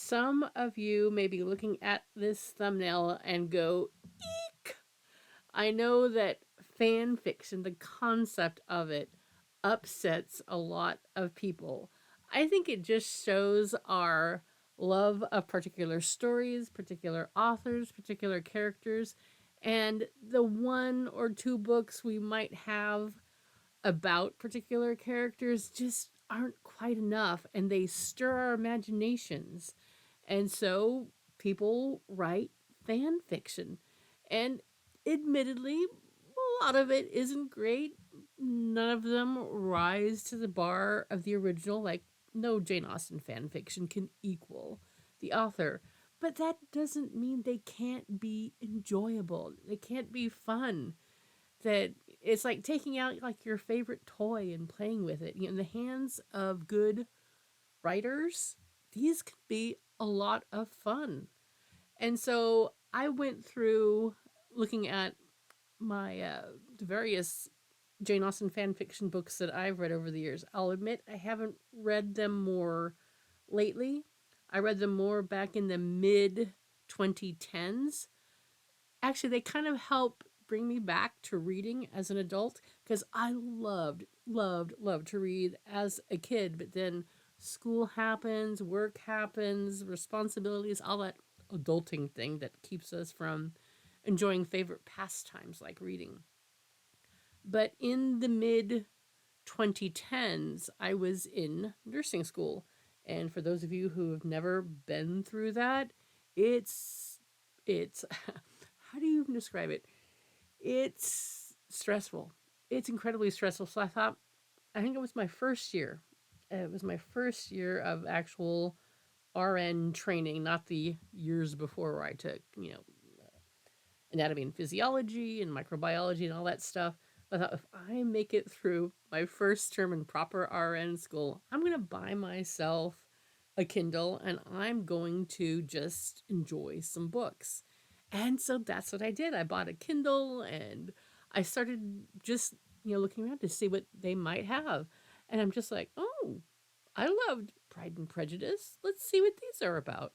Some of you may be looking at this thumbnail and go, eek! I know that fan fiction, the concept of it, upsets a lot of people. I think it just shows our love of particular stories, particular authors, particular characters, and the one or two books we might have about particular characters just aren't quite enough and they stir our imaginations. And so people write fan fiction. And admittedly, a lot of it isn't great. None of them rise to the bar of the original, like no Jane Austen fan fiction can equal the author. But that doesn't mean they can't be enjoyable. They can't be fun. That it's like taking out like your favorite toy and playing with it. In the hands of good writers, these can be a lot of fun. And so I went through looking at my the various Jane Austen fan fiction books that I've read over the years. I'll admit I haven't read them more lately. I read them more back in the mid 2010s. Actually, they kind of help bring me back to reading as an adult because I loved to read as a kid, but then school happens, work happens, responsibilities, all that adulting thing that keeps us from enjoying favorite pastimes like reading. But in the mid 2010s, I was in nursing school. And for those of you who have never been through that, it's how do you even describe it? It's stressful. It's incredibly stressful. So I think it was my first year. It was my first year of actual RN training, not the years before where I took, anatomy and physiology and microbiology and all that stuff. I thought if I make it through my first term in proper RN school, I'm going to buy myself a Kindle and I'm going to just enjoy some books. And so that's what I did. I bought a Kindle and I started just, looking around to see what they might have. And I'm just like, oh, I loved Pride and Prejudice. Let's see what these are about.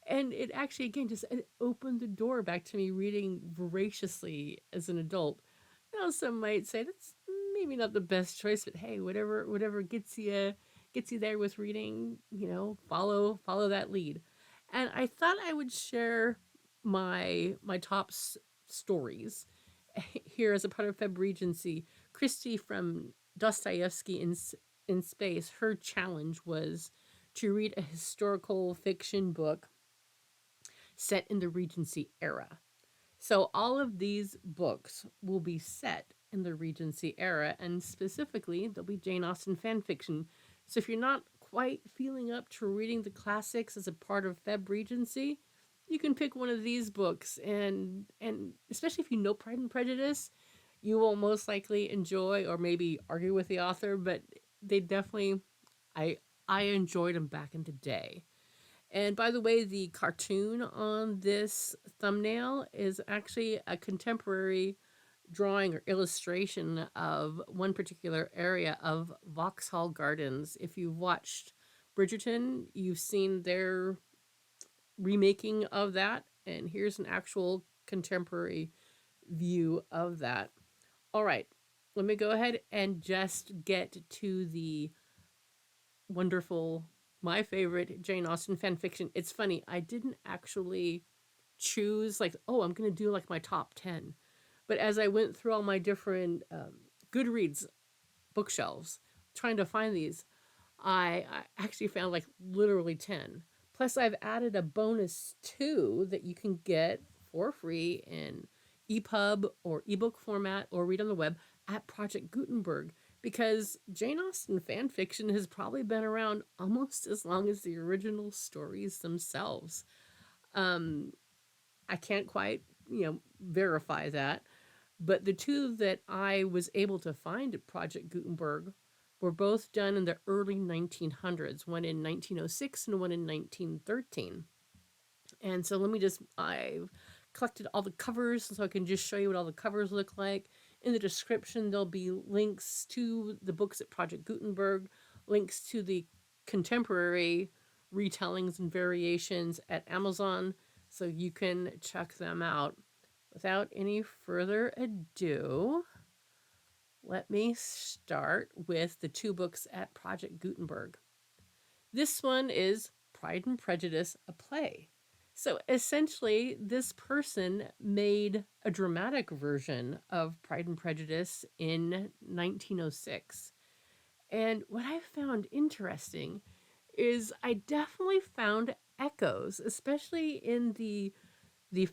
And it actually, again, just it opened the door back to me reading voraciously as an adult. Some might say that's maybe not the best choice, but hey, whatever gets you there with reading, follow that lead. And I thought I would share my top stories here as a part of Feb Regency. Christy from Dostoevsky in Space, her challenge was to read a historical fiction book set in the Regency era. So all of these books will be set in the Regency era, and specifically, they'll be Jane Austen fan fiction. So if you're not quite feeling up to reading the classics as a part of Feb Regency, you can pick one of these books, and especially if you know Pride and Prejudice, you will most likely enjoy or maybe argue with the author, but they definitely, I enjoyed them back in the day. And by the way, the cartoon on this thumbnail is actually a contemporary drawing or illustration of one particular area of Vauxhall Gardens. If you've watched Bridgerton, you've seen their remaking of that, and here's an actual contemporary view of that. All right, let me go ahead and just get to the wonderful, my favorite Jane Austen fan fiction. It's funny, I didn't actually choose like, oh, I'm gonna do like my top 10. But as I went through all my different Goodreads bookshelves trying to find these, I actually found like literally 10. Plus, I've added a bonus 2 that you can get for free in EPUB or ebook format or read on the web at Project Gutenberg, because Jane Austen fan fiction has probably been around almost as long as the original stories themselves. Um, I can't quite, verify that, but the two that I was able to find at Project Gutenberg were both done in the early 1900s, one in 1906 and one in 1913. And so I've collected all the covers so I can just show you what all the covers look like. In the description, there'll be links to the books at Project Gutenberg, links to the contemporary retellings and variations at Amazon, so you can check them out. Without any further ado, let me start with the two books at Project Gutenberg. This one is Pride and Prejudice, a play. So essentially, this person made a dramatic version of Pride and Prejudice in 1906. And what I found interesting is I definitely found echoes, especially in the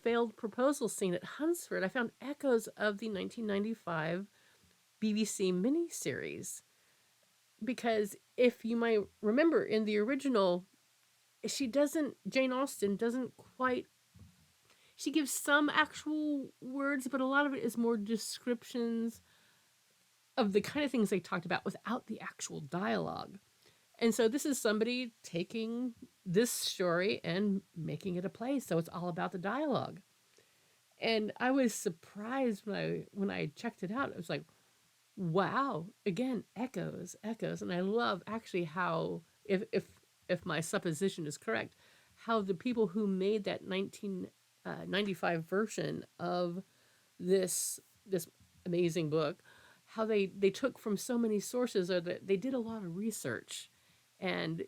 failed proposal scene at Hunsford. I found echoes of the 1995 BBC miniseries because if you might remember in the original, Jane Austen doesn't quite, she gives some actual words, but a lot of it is more descriptions of the kind of things they talked about without the actual dialogue. And so this is somebody taking this story and making it a play, so it's all about the dialogue. And I was surprised when I checked it out. It was like, wow, again, echoes, echoes. And I love actually how, if my supposition is correct, how the people who made that 1995 version of this amazing book, how they took from so many sources, or that they did a lot of research, and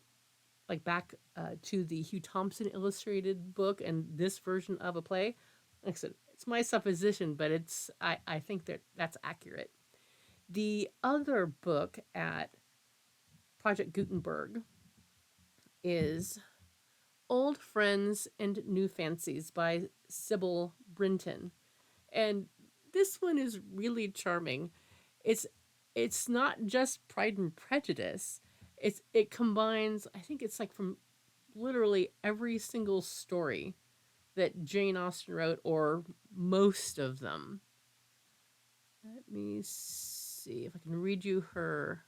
like back to the Hugh Thompson illustrated book and this version of a play. Like I said, it's my supposition, but I think that that's accurate. The other book at Project Gutenberg is Old Friends and New Fancies by Sybil Brinton. And this one is really charming. It's it's not just Pride and Prejudice. It combines, I think it's like from literally every single story that Jane Austen wrote, or most of them. Let me see if I can read you her.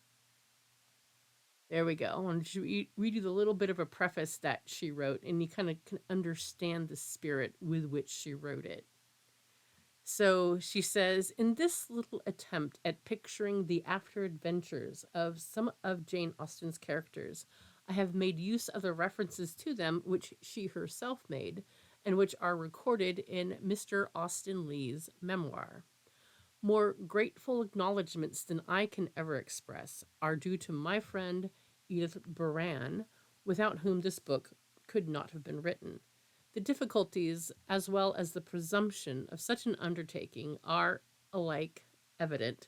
There we go. I want to read you the little bit of a preface that she wrote, and you kind of can understand the spirit with which she wrote it. So she says, in this little attempt at picturing the after adventures of some of Jane Austen's characters, I have made use of the references to them which she herself made, and which are recorded in Mr. Austen Leigh's memoir. More grateful acknowledgments than I can ever express are due to my friend Edith Buran, without whom this book could not have been written. The difficulties, as well as the presumption of such an undertaking, are alike evident,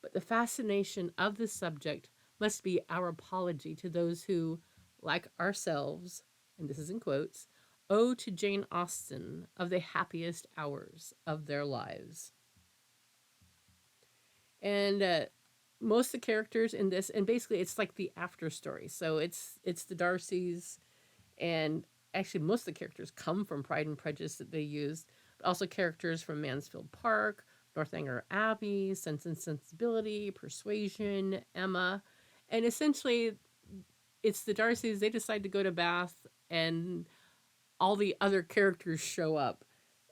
but the fascination of the subject must be our apology to those who, like ourselves, and this is in quotes, owe to Jane Austen of the happiest hours of their lives. And most of the characters in this, and basically it's like the after story. So it's the Darcys, and actually most of the characters come from Pride and Prejudice that they used, but also characters from Mansfield Park, Northanger Abbey, Sense and Sensibility, Persuasion, Emma, and essentially it's the Darcys. They decide to go to Bath, and all the other characters show up,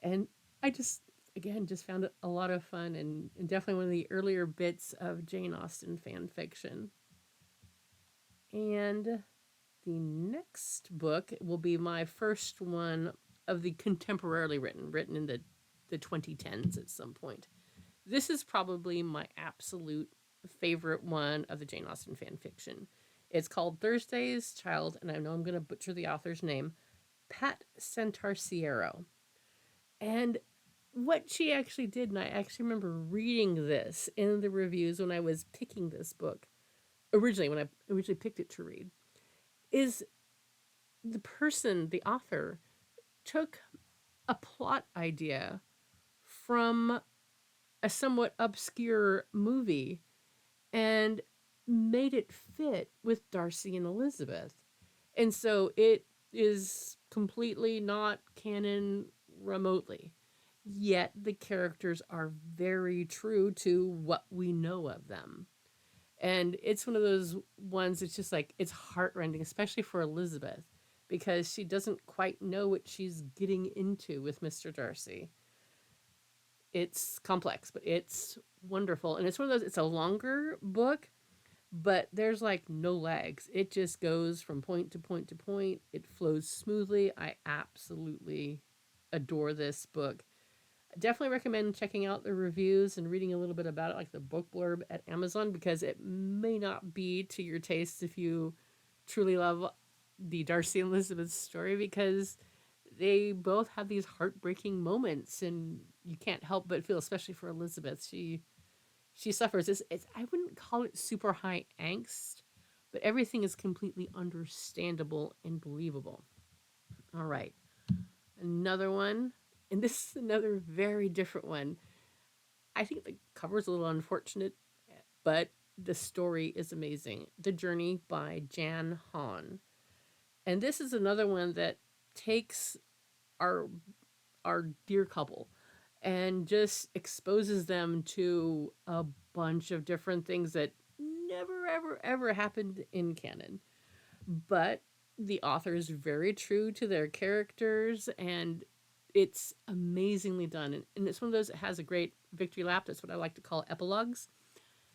and I just again just found it a lot of fun, and definitely one of the earlier bits of Jane Austen fan fiction. And the next book will be my first one of the contemporarily written in the 2010s at some point. This is probably my absolute favorite one of the Jane Austen fan fiction. It's called Thursday's Child, and I know I'm going to butcher the author's name, Pat Santarciero. And what she actually did, and I actually remember reading this in the reviews when I was picking this book, originally, when I originally picked it to read, is the author, took a plot idea from a somewhat obscure movie and made it fit with Darcy and Elizabeth. And so it is completely not canon remotely. Yet the characters are very true to what we know of them. And it's one of those ones that's just like, it's heartrending, especially for Elizabeth, because she doesn't quite know what she's getting into with Mr. Darcy. It's complex, but it's wonderful. And it's one of those, it's a longer book, but there's like no lags. It just goes from point to point to point. It flows smoothly. I absolutely adore this book. Definitely recommend checking out the reviews and reading a little bit about it, like the book blurb at Amazon, because it may not be to your taste if you truly love the Darcy and Elizabeth story, because they both have these heartbreaking moments, and you can't help but feel, especially for Elizabeth. She suffers. I wouldn't call it super high angst, but everything is completely understandable and believable. All right, another one, and this is another very different one. I think the cover's a little unfortunate, but the story is amazing. The Journey by Jan Hahn. And this is another one that takes our our dear couple and just exposes them to a bunch of different things that never ever ever happened in canon. But the author is very true to their characters, and it's amazingly done. And it's one of those that has a great victory lap. That's what I like to call epilogues.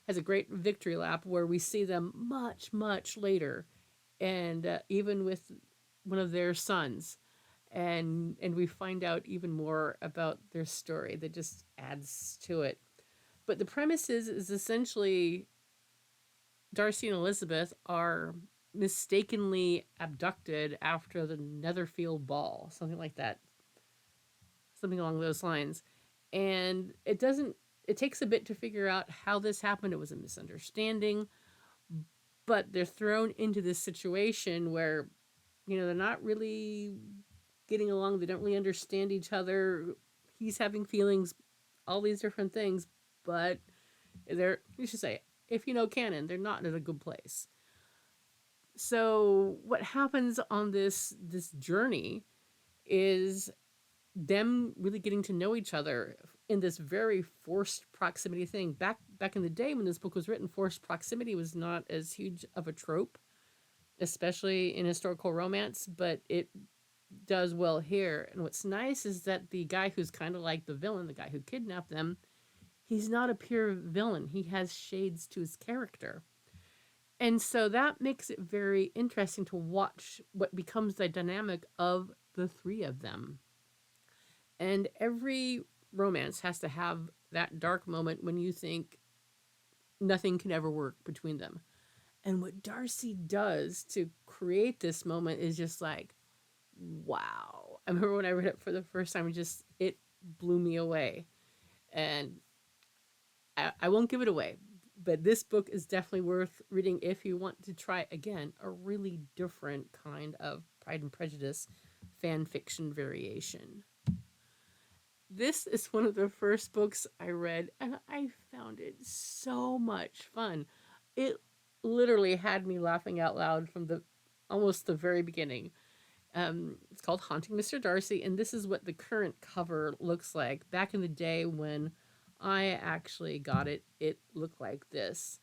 Has a great victory lap where we see them much much later, and even with one of their sons, and we find out even more about their story that just adds to it. But the premise is essentially Darcy and Elizabeth are mistakenly abducted after the Netherfield ball, something like that, something along those lines. And it takes a bit to figure out how this happened. It was a misunderstanding, but they're thrown into this situation where, they're not really getting along. They don't really understand each other. He's having feelings, all these different things, but you should say, if you know canon, they're not in a good place. So what happens on this journey is them really getting to know each other in this very forced proximity thing. Back in the day when this book was written, forced proximity was not as huge of a trope, especially in historical romance, but it does well here. And what's nice is that the guy who's kind of like the villain, the guy who kidnapped them, he's not a pure villain. He has shades to his character. And so that makes it very interesting to watch what becomes the dynamic of the three of them. And every romance has to have that dark moment when you think nothing can ever work between them. And what Darcy does to create this moment is just like, wow. I remember when I read it for the first time, it blew me away. And I won't give it away, but this book is definitely worth reading if you want to try, again, a really different kind of Pride and Prejudice fan fiction variation. This is one of the first books I read, and I found it so much fun. It literally had me laughing out loud from the almost the very beginning. It's called Haunting Mr. Darcy, and this is what the current cover looks like. Back in the day when I actually got it, it looked like this.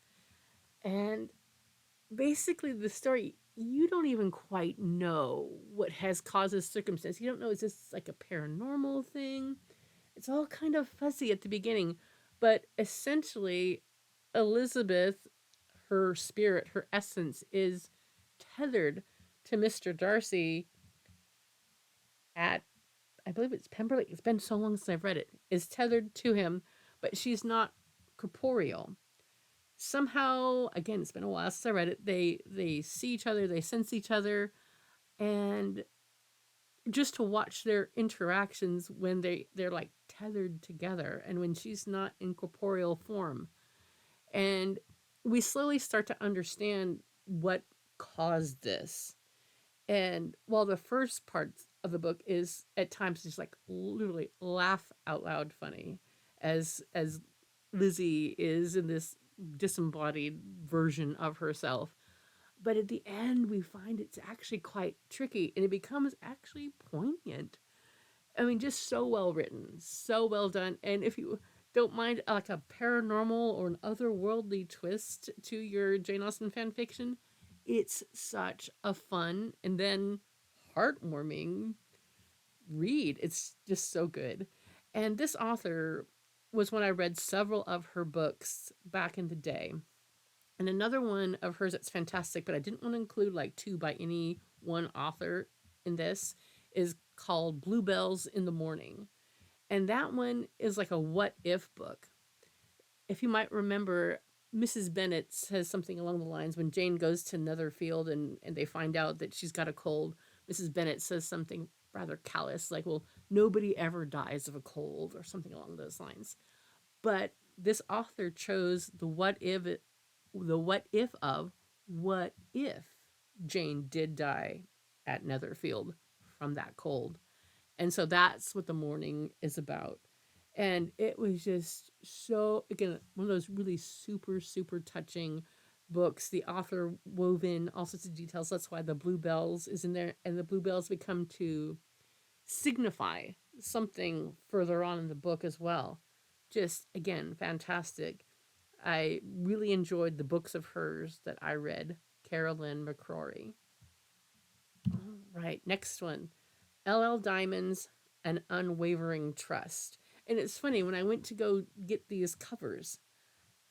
And basically, the story, you don't even quite know what has caused this circumstance. You don't know, is this like a paranormal thing? It's all kind of fuzzy at the beginning. But essentially, Elizabeth, her spirit, her essence, is tethered to Mr. Darcy at, I believe it's Pemberley. It's been so long since I've read it. Is tethered to him, but she's not corporeal. Somehow, again, it's been a while since I read it. They see each other, they sense each other, and just to watch their interactions when they're like tethered together, and when she's not in corporeal form, and we slowly start to understand what caused this. And while the first part of the book is at times just like literally laugh out loud funny, as Lizzie is in this disembodied version of herself, but at the end we find it's actually quite tricky, and it becomes actually poignant. I mean, just so well written, so well done. And if you don't mind like a paranormal or an otherworldly twist to your Jane Austen fan fiction, it's such a fun and then heartwarming read. It's just so good. And this author was when I read several of her books back in the day. And another one of hers that's fantastic, but I didn't want to include like two by any one author in this, is called Bluebells in the Morning. And that one is like a what if book. If you might remember, Mrs. Bennet says something along the lines when Jane goes to Netherfield and they find out that she's got a cold. Mrs. Bennet says something rather callous, like, well, nobody ever dies of a cold, or something along those lines. But this author chose the what if of what if Jane did die at Netherfield from that cold. And so that's what the morning is about. And it was just so, again, one of those really super, super touching books. The author wove in all sorts of details. That's why the bluebells is in there. And the bluebells become to signify something further on in the book as well. Just, again, fantastic. I really enjoyed the books of hers that I read. Carolyn McCrory. All right, next one. LL Diamond's An Unwavering Trust. And it's funny, when I went to go get these covers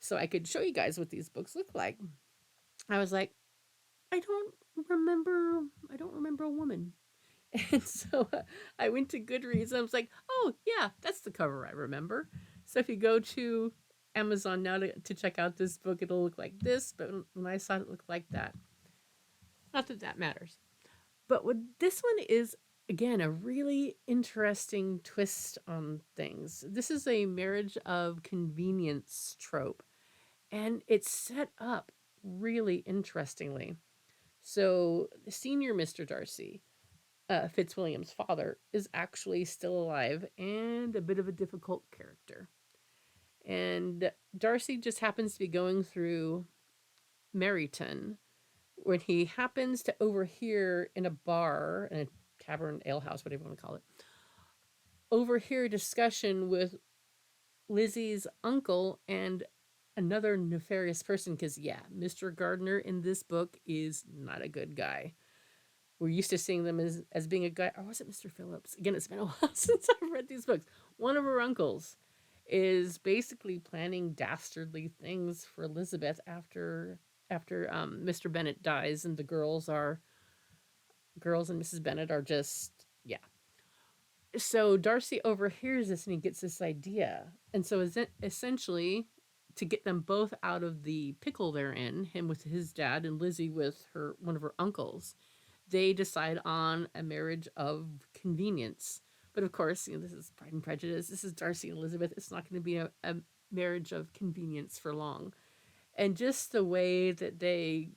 so I could show you guys what these books look like, I was like, I don't I don't remember a woman. And so I went to Goodreads and I was like, oh, yeah, that's the cover I remember. So if you go to Amazon now to check out this book, it'll look like this. But when I saw it, look like that. Not that that matters. But what this one is, again, a really interesting twist on things. This is a marriage of convenience trope, and it's set up really interestingly. So, senior Mr. Darcy, Fitzwilliam's father, is actually still alive and a bit of a difficult character. And Darcy just happens to be going through Meryton when he happens to overhear in a bar, in a tavern, alehouse, whatever you want to call it, overhear a discussion with Lizzie's uncle and another nefarious person. Because, yeah, Mr. Gardner in this book is not a good guy. We're used to seeing them as being a guy. Or was it Mr. Phillips? Again, it's been a while since I've read these books. One of her uncles is basically planning dastardly things for Elizabeth after Mr. Bennet dies, and the girls and Mrs. Bennet are just, yeah. So Darcy overhears this and he gets this idea, and so is it essentially to get them both out of the pickle they're in, him with his dad and Lizzie with one of her uncles. They decide on a marriage of convenience. But of course, this is Pride and Prejudice. This is Darcy and Elizabeth. It's not going to be a marriage of convenience for long. And just the way that they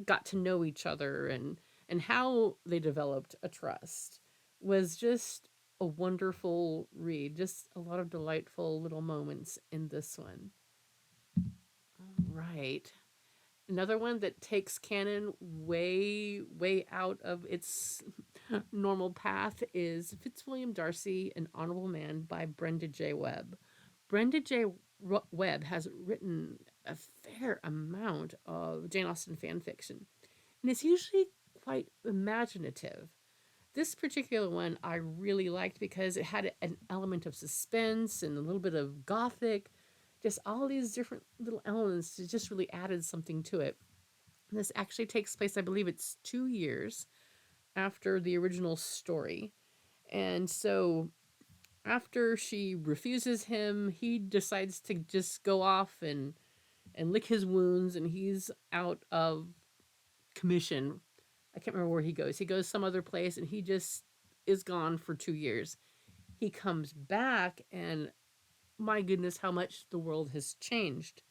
got to know each other and how they developed a trust was just a wonderful read. Just a lot of delightful little moments in this one. All right. Another one that takes canon way, way out of its normal path is Fitzwilliam Darcy, An Honorable Man by Brenda J. Webb. Brenda J. Webb has written a fair amount of Jane Austen fan fiction, and it's usually quite imaginative. This particular one I really liked because it had an element of suspense and a little bit of gothic, just all these different little elements that just really added something to it. And this actually takes place, I believe it's 2 years after the original story. And so after she refuses him, he decides to just go off and lick his wounds, and he's out of commission. I can't remember where he goes. He goes some other place, and he just is gone for 2 years. He comes back, and my goodness, how much the world has changed.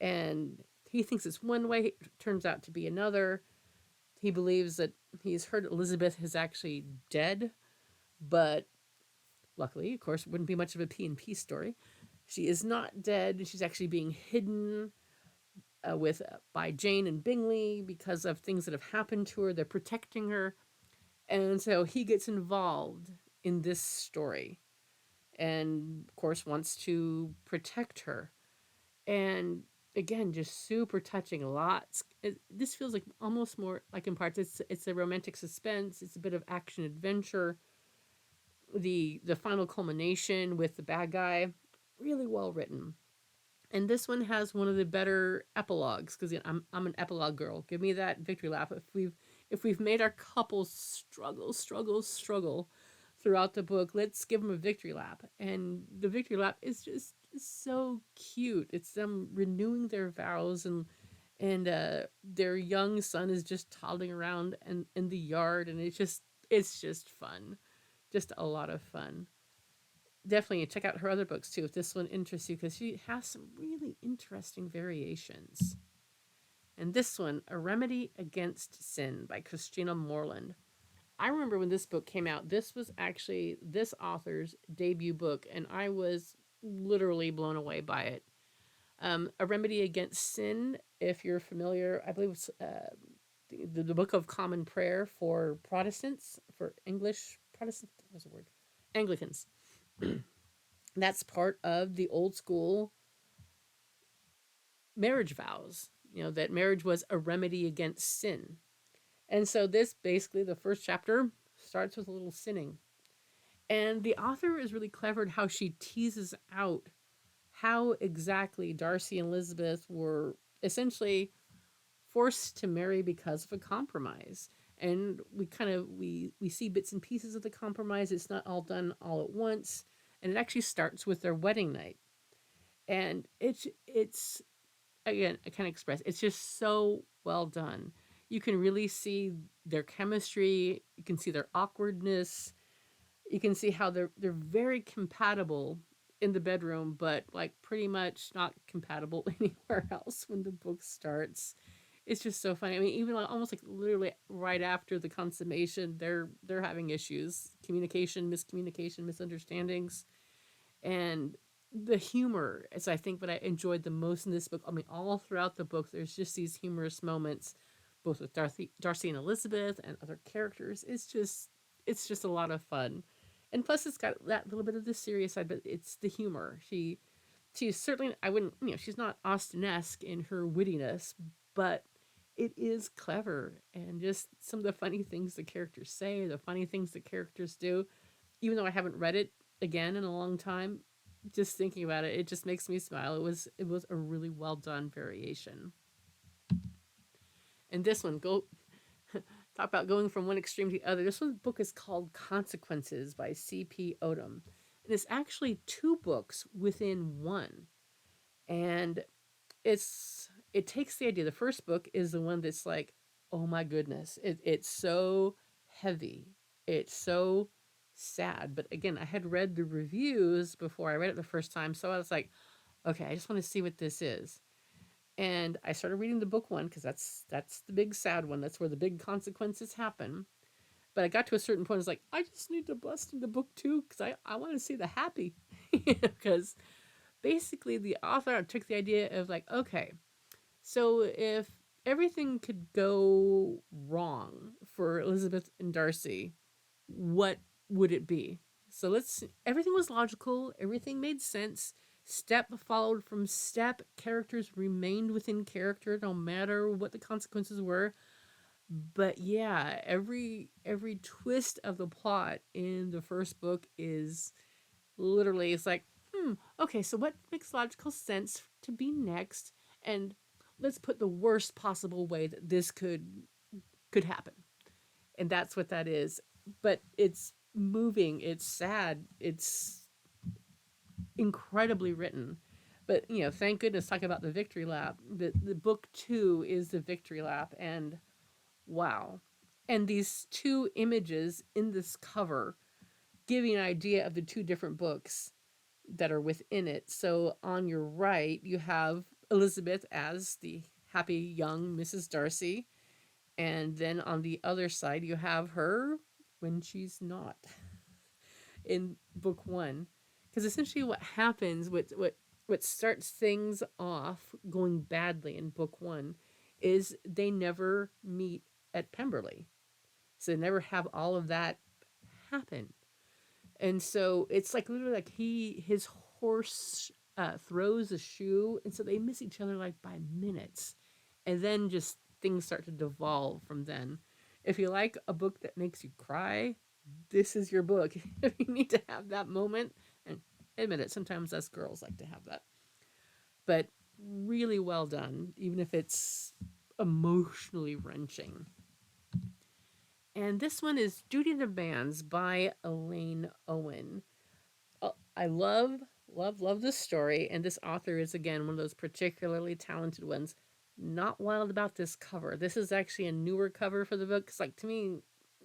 And he thinks it's one way, it turns out to be another. He believes that he's heard Elizabeth is actually dead, but luckily, of course, it wouldn't be much of a P&P story. She is not dead. She's actually being hidden by Jane and Bingley because of things that have happened to her. They're protecting her. And so he gets involved in this story and, of course, wants to protect her. And again, just super touching. Lots. This feels like almost more like in parts. It's a romantic suspense. It's a bit of action adventure. The final culmination with the bad guy, really well written. And this one has one of the better epilogues because I'm an epilogue girl. Give me that victory lap. If we've made our couples struggle throughout the book, let's give them a victory lap. And the victory lap is just so cute. It's them renewing their vows, and their young son is just toddling around in the yard, and it's just fun, just a lot of fun. Definitely check out her other books too if this one interests you, because she has some really interesting variations. And this one, A Remedy Against Sin by Christina Moreland. I remember when this book came out, this was actually this author's debut book, and I was literally blown away by it. A Remedy Against Sin, if you're familiar, I believe it's the Book of Common Prayer for Protestants, for English Protestants, what was the word? Anglicans. That's part of the old school marriage vows, that marriage was a remedy against sin. And so this basically, the first chapter starts with a little sinning. And the author is really clever at how she teases out how exactly Darcy and Elizabeth were essentially forced to marry because of a compromise. And we see bits and pieces of the compromise. It's not all done all at once. And it actually starts with their wedding night. And it's again, I can't express. It's just so well done. You can really see their chemistry. You can see their awkwardness. You can see how they're very compatible in the bedroom, but like pretty much not compatible anywhere else when the book starts. It's just so funny. I mean, even like almost like literally right after the consummation, they're having issues, communication, miscommunication, misunderstandings, and the humor is I think what I enjoyed the most in this book. I mean, all throughout the book, there's just these humorous moments, both with Darcy and Elizabeth and other characters. It's just a lot of fun, and plus it's got that little bit of the serious side, but it's the humor. She's certainly I wouldn't she's not Austen-esque in her wittiness, but it is clever and just some of the funny things the characters say, the funny things the characters do. Even though I haven't read it again in a long time, just thinking about it, it just makes me smile. It was a really well done variation. And this one, go talk about going from one extreme to the other. This one book is called Consequences by C.P. Odom. And it's actually two books within one. And it takes the idea. The first book is the one that's like, oh my goodness, it's so heavy. It's so sad. But again, I had read the reviews before I read it the first time, so I was like, okay, I just want to see what this is. And I started reading the book one because that's the big sad one. That's where the big consequences happen. But I got to a certain point. I was like, I just need to bust into book two because I want to see the happy. Because basically the author took the idea of like, okay, so if everything could go wrong for Elizabeth and Darcy, what would it be? So everything was logical, everything made sense. Step followed from step. Characters remained within character no matter what the consequences were. But yeah, every twist of the plot in the first book is literally it's like, okay, so what makes logical sense to be next? And let's put the worst possible way that this could happen. And that's what that is. But it's moving, it's sad, it's incredibly written. But thank goodness, talk about the victory lap. The book two is the victory lap, and wow. And these two images in this cover give you an idea of the two different books that are within it. So on your right, you have Elizabeth as the happy young Mrs. Darcy. And then on the other side, you have her when she's not in book one. Because essentially, what happens, what starts things off going badly in book one, is they never meet at Pemberley. So they never have all of that happen. And so it's like literally like his horse throws a shoe, and so they miss each other like by minutes, and then just things start to devolve from then. If you like a book that makes you cry, this is your book. If you need to have that moment, and admit it, sometimes us girls like to have that. but really well done, even if it's emotionally wrenching. And this one is Duty Demands by Elaine Owen. I love this story, and this author is again one of those particularly talented ones. Not wild about this cover. This is actually a newer cover for the book. Cause like to me,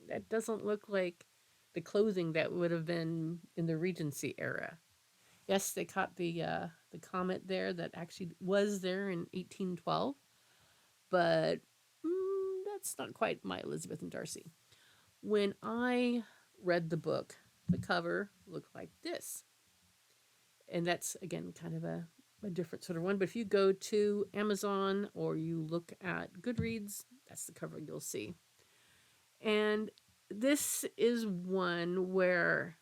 that doesn't look like the clothing that would have been in the Regency era. Yes, they caught the comet there that actually was there in 1812, but that's not quite my Elizabeth and Darcy. When I read the book, the cover looked like this. And that's, again, kind of a different sort of one. But if you go to Amazon or you look at Goodreads, that's the cover you'll see. And this is one where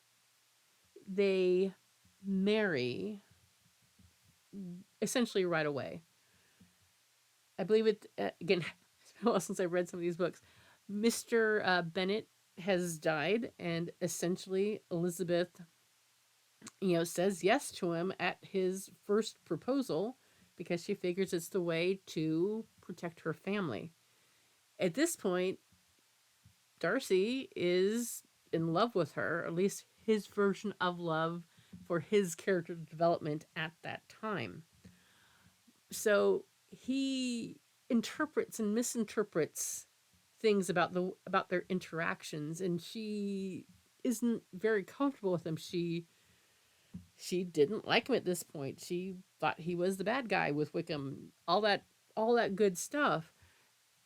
they marry essentially right away. I believe it, again, it's been a while since I read some of these books. Mr. Bennet has died, and essentially Elizabeth, says yes to him at his first proposal because she figures it's the way to protect her family. At this point, Darcy is in love with her, or at least his version of love for his character development at that time. So he interprets and misinterprets things about their interactions, and she isn't very comfortable with him. She didn't like him at this point. She thought he was the bad guy with Wickham, all that good stuff.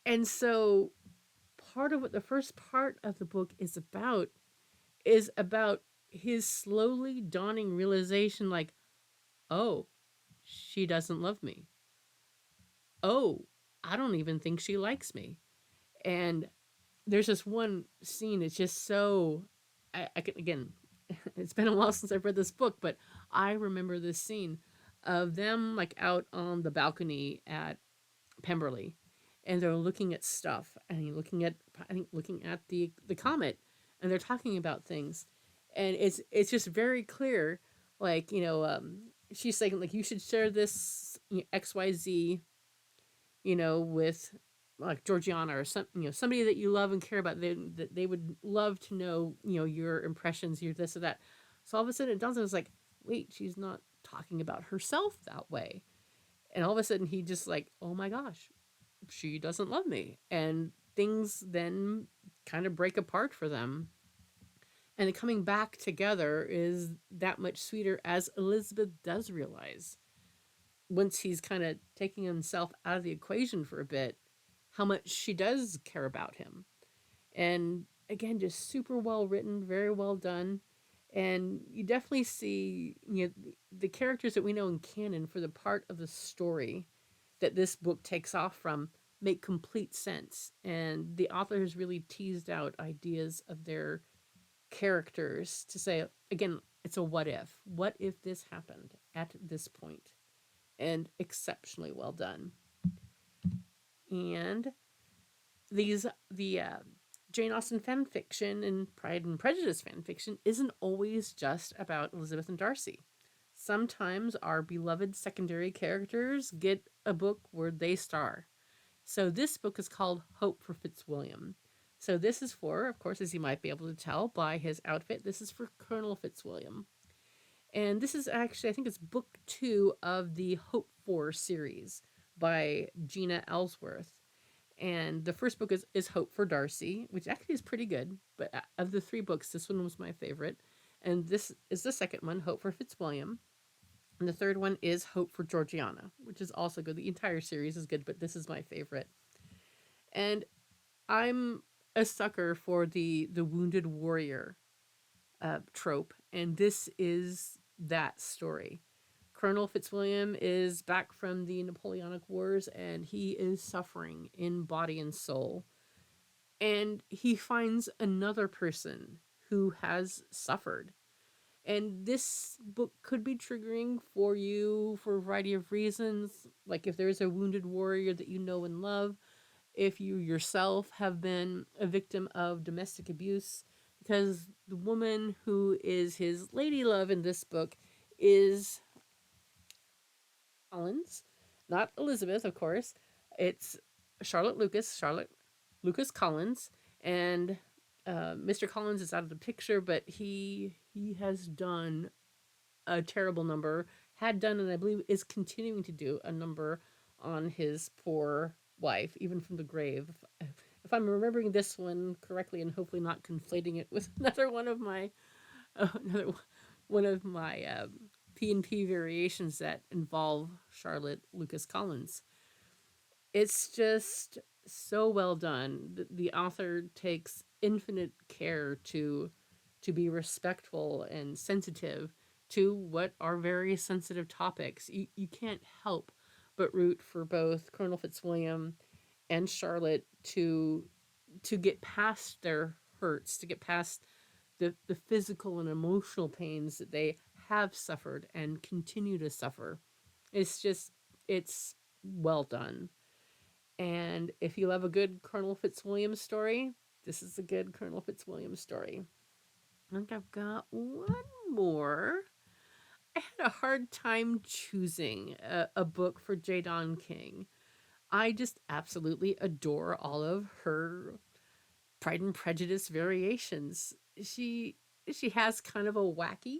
And so part of what the first part of the book is about his slowly dawning realization like, "Oh, she doesn't love me. Oh, I don't even think she likes me." And there's this one scene, it's just so I can again it's been a while since I've read this book, but I remember this scene of them like out on the balcony at Pemberley, and they're looking at stuff and looking at the comet, and they're talking about things, and it's just very clear, like she's saying like you should share this XYZ, with like Georgiana or somebody that you love and care about. That they would love to know your impressions, your this or that. So all of a sudden it dawns on us like, wait, she's not talking about herself that way. And all of a sudden he just like, oh my gosh, she doesn't love me, and things then kind of break apart for them. And the coming back together is that much sweeter as Elizabeth does realize once he's kind of taking himself out of the equation for a bit, how much she does care about him. And again, just super well written, very well done. And you definitely see the characters that we know in canon for the part of the story that this book takes off from make complete sense. And the author has really teased out ideas of their characters to say, again, it's a what if. What if this happened at this point? And exceptionally well done. And the Jane Austen fan fiction and Pride and Prejudice fan fiction isn't always just about Elizabeth and Darcy. Sometimes our beloved secondary characters get a book where they star. So this book is called Hope for Fitzwilliam. So this is for, of course, as you might be able to tell by his outfit, this is for Colonel Fitzwilliam. And this is actually, I think it's book 2 of the Hope For series by Gina Ellsworth. And the first book is Hope for Darcy, which actually is pretty good. But of the 3 books, this one was my favorite. And this is the second one, Hope for Fitzwilliam. And the third one is Hope for Georgiana, which is also good. The entire series is good, but this is my favorite. And I'm a sucker for the wounded warrior trope, and this is that story. Colonel Fitzwilliam is back from the Napoleonic Wars, and he is suffering in body and soul. And he finds another person who has suffered. And this book could be triggering for you for a variety of reasons. Like if there's a wounded warrior that you know and love, if you yourself have been a victim of domestic abuse, because the woman who is his lady love in this book is Collins, not Elizabeth, of course. It's Charlotte Lucas Collins, and Mr. Collins is out of the picture, but he has done a terrible number, had done, and I believe is continuing to do a number on his poor wife, even from the grave. If I'm remembering this one correctly, and hopefully not conflating it with another one of my another one of my P&P variations that involve Charlotte Lucas Collins. It's just so well done. The author takes infinite care to be respectful and sensitive to what are very sensitive topics. You can't help but root for both Colonel Fitzwilliam and Charlotte to get past their hurts, to get past the physical and emotional pains that they have suffered and continue to suffer. It's just, it's well done. And if you love a good Colonel Fitzwilliam story, this is a good Colonel Fitzwilliam story. I think I've got one more. I had a hard time choosing a book for J. Don King. I just absolutely adore all of her Pride and Prejudice variations. She has kind of a wacky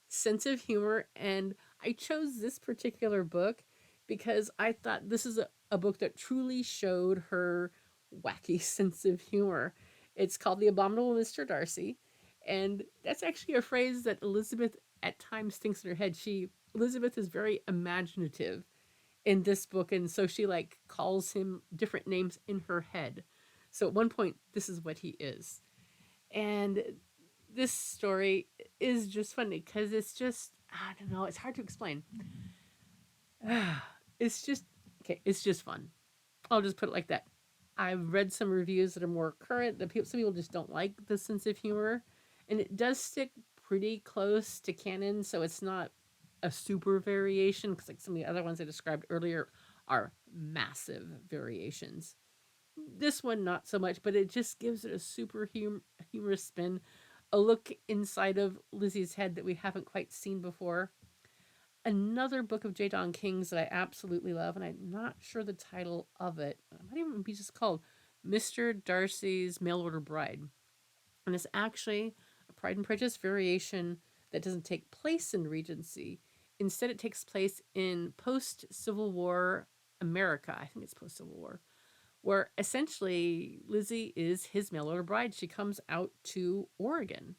sense of humor, and I chose this particular book because I thought this is a book that truly showed her wacky sense of humor. It's called The Abominable Mr. Darcy, and that's actually a phrase that Elizabeth at times thinks in her head. Elizabeth is very imaginative in this book, and so she like calls him different names in her head. So at one point, this is what he is. And this story is just funny because it's just, I don't know, it's hard to explain. It's just, okay, it's just fun. I'll just put it like that. I've read some reviews that are more current that some people just don't like the sense of humor, and it does stick pretty close to canon, so it's not a super variation because like some of the other ones I described earlier are massive variations. This one not so much, but it just gives it a super humorous spin, a look inside of Lizzie's head that we haven't quite seen before. Another book of J. Don King's that I absolutely love, and I'm not sure the title of it. It might even be just called Mr. Darcy's Mail Order Bride. And it's actually a Pride and Prejudice variation that doesn't take place in Regency. Instead, it takes place in post Civil War America. I think it's post Civil War, where essentially Lizzie is his mail order bride. She comes out to Oregon,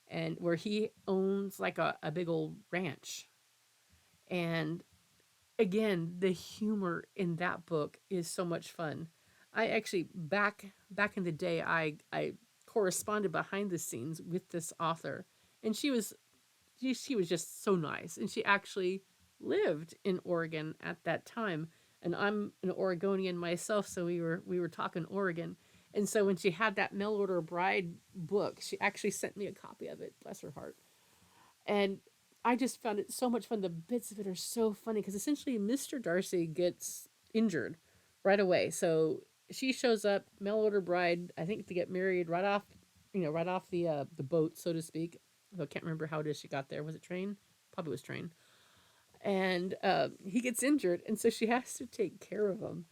and where he owns like a big old ranch. And again, the humor in that book is so much fun. I actually back in the day, I corresponded behind the scenes with this author, and she was just so nice, and she actually lived in Oregon at that time. And I'm an Oregonian myself, so we were talking Oregon. And so when she had that mail order bride book, she actually sent me a copy of it. Bless her heart. And I just found it so much fun. The bits of it are so funny because essentially Mr. Darcy gets injured right away. So she shows up, mail order bride, I think to get married right off, right off the boat, so to speak. Though I can't remember how it is she got there. Was it train? Probably was train. And he gets injured, and so she has to take care of him.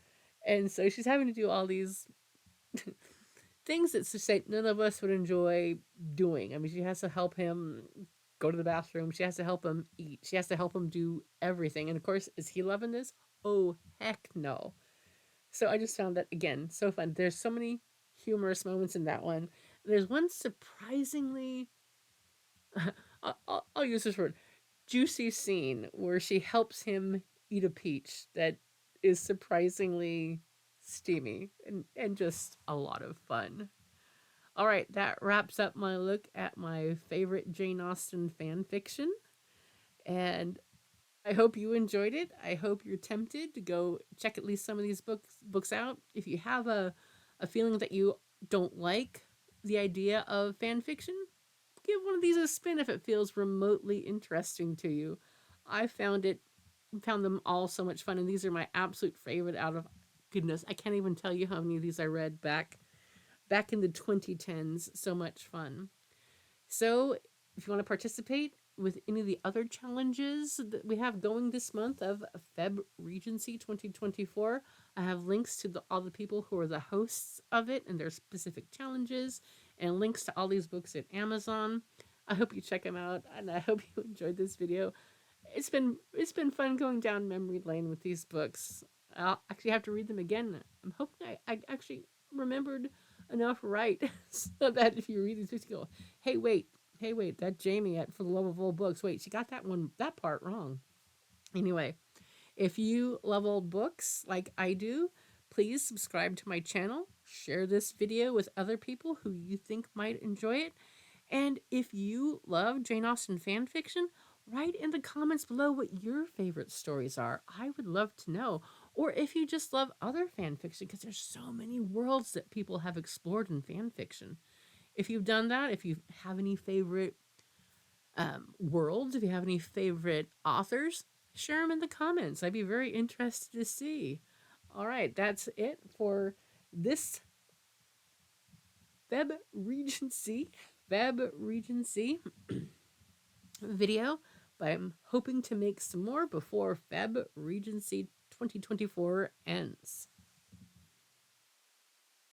And so she's having to do all these things that to say none of us would enjoy doing. I mean, she has to help him go to the bathroom. She has to help him eat. She has to help him do everything. And of course, is he loving this? Oh, heck no. So I just found that, again, so fun. There's so many humorous moments in that one. There's one surprisingly, I'll use this word, juicy scene where she helps him eat a peach that is surprisingly steamy and just a lot of fun. All right, that wraps up my look at my favorite Jane Austen fan fiction. And I hope you enjoyed it. I hope you're tempted to go check at least some of these books out. If you have a feeling that you don't like the idea of fan fiction, give one of these a spin if it feels remotely interesting to you. I found them all so much fun, and these are my absolute favorite out of, goodness, I can't even tell you how many of these I read back in the 2010s. So much fun. So if you want to participate, with any of the other challenges that we have going this month of Feb Regency 2024. I have links to all the people who are the hosts of it and their specific challenges, and links to all these books at Amazon. I hope you check them out, and I hope you enjoyed this video. It's been fun going down memory lane with these books. I'll actually have to read them again. I'm hoping I actually remembered enough right so that if you read these books, you go, hey wait, that Jamie at For the Love of Old Books, wait, she got that part wrong. Anyway, if you love old books like I do, please subscribe to my channel, share this video with other people who you think might enjoy it, and if you love Jane Austen fan fiction, write in the comments below what your favorite stories are. I would love to know. Or if you just love other fan fiction, because there's so many worlds that people have explored in fan fiction. If you've done that, if you have any favorite worlds, if you have any favorite authors, share them in the comments. I'd be very interested to see. All right, that's it for this Feb Regency video, but I'm hoping to make some more before Feb Regency 2024 ends.